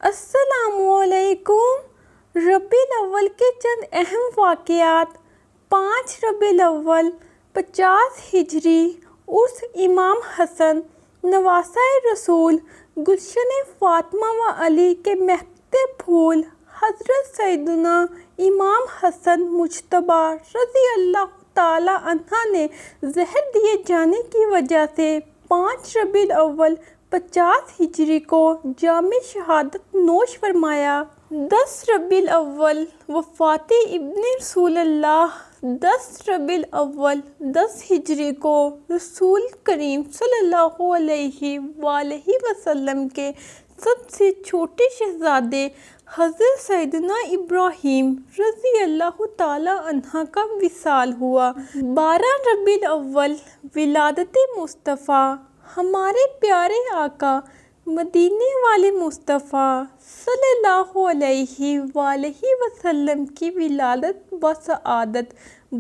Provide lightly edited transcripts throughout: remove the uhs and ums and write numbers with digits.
السلام علیکم۔ ربیع الاول کے چند اہم واقعات۔ 5 ربیع الاول 50 ہجری، عرس امام حسن نواسۂ رسول، گلشن فاطمہ و علی کے مہکتے پھول، حضرت سیدنا امام حسن مجتبیٰ رضی اللہ تعالیٰ عنہ نے زہر دیے جانے کی وجہ سے 5 ربیع الاول 50 ہجری کو جام شہادت نوش فرمایا۔ 10 ربیع الاول وفات ابن رسول اللہ۔ 10 ربیع الاول 10 ہجری کو رسول کریم صلی اللہ علیہ وآلہ وسلم کے سب سے چھوٹے شہزادے حضرت سیدنا ابراہیم رضی اللہ تعالیٰ عنہ کا وصال ہوا۔ 12 ربیع الاول ولادت مصطفیٰ۔ ہمارے پیارے آقا مدینے والے مصطفیٰ صلی اللہ علیہ وآلہ وسلم کی ولادت و سعادت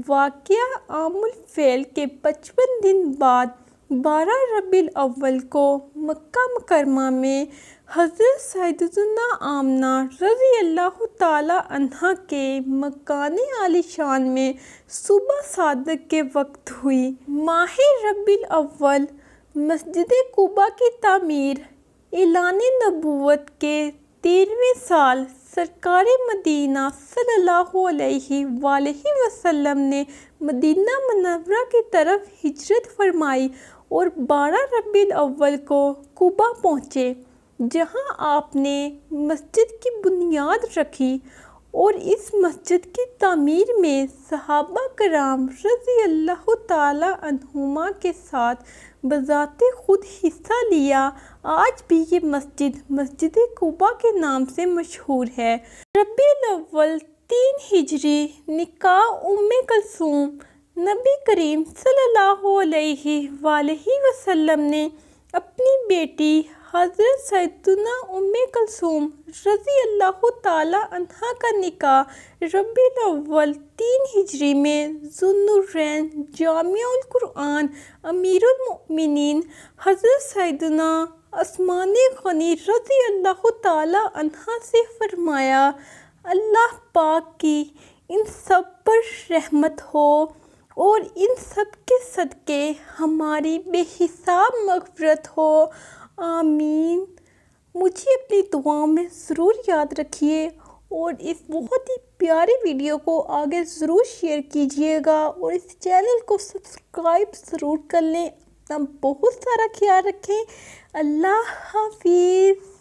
واقعہ عام الفیل کے 55 دن بعد 12 ربیع الاول کو مکہ مکرمہ میں حضرت سیدتنا آمنہ رضی اللہ تعالیٰ عنہا کے مکان عالی شان میں صبح صادق کے وقت ہوئی۔ ماہ ربیع الاول مسجد قباء کی تعمیر۔ اعلان نبوت کے 13ویں سال سرکار مدینہ صلی اللہ علیہ وآلہ وسلم نے مدینہ منورہ کی طرف ہجرت فرمائی اور 12 ربیع الاول کو قباء پہنچے، جہاں آپ نے مسجد کی بنیاد رکھی اور اس مسجد کی تعمیر میں صحابہ کرام رضی اللہ تعالیٰ عنہما کے ساتھ بذات خود حصہ لیا۔ آج بھی یہ مسجد مسجد قباء کے نام سے مشہور ہے۔ ربیع الاول 3 ہجری، نکاح ام کلثوم۔ نبی کریم صلی اللہ علیہ وآلہ وسلم نے اپنی بیٹی حضرت سیدتنا ام کلثوم رضی اللہ تعالیٰ عنہا کا نکاح ربیع الاول 3 ہجری میں ذو النورین جامع القرآن امیر المؤمنین حضرت سیدنا عثمان غنی رضی اللہ تعالیٰ عنہ سے فرمایا۔ اللہ پاک کی ان سب پر رحمت ہو اور ان سب کے صدقے ہماری بے حساب مغفرت ہو، آمین۔ مجھے اپنی دعاؤں میں ضرور یاد رکھیے اور اس بہت ہی پیاری ویڈیو کو آگے ضرور شیئر کیجیے گا اور اس چینل کو سبسکرائب ضرور کر لیں۔ اپنا بہت سارا خیال رکھیں۔ اللہ حافظ۔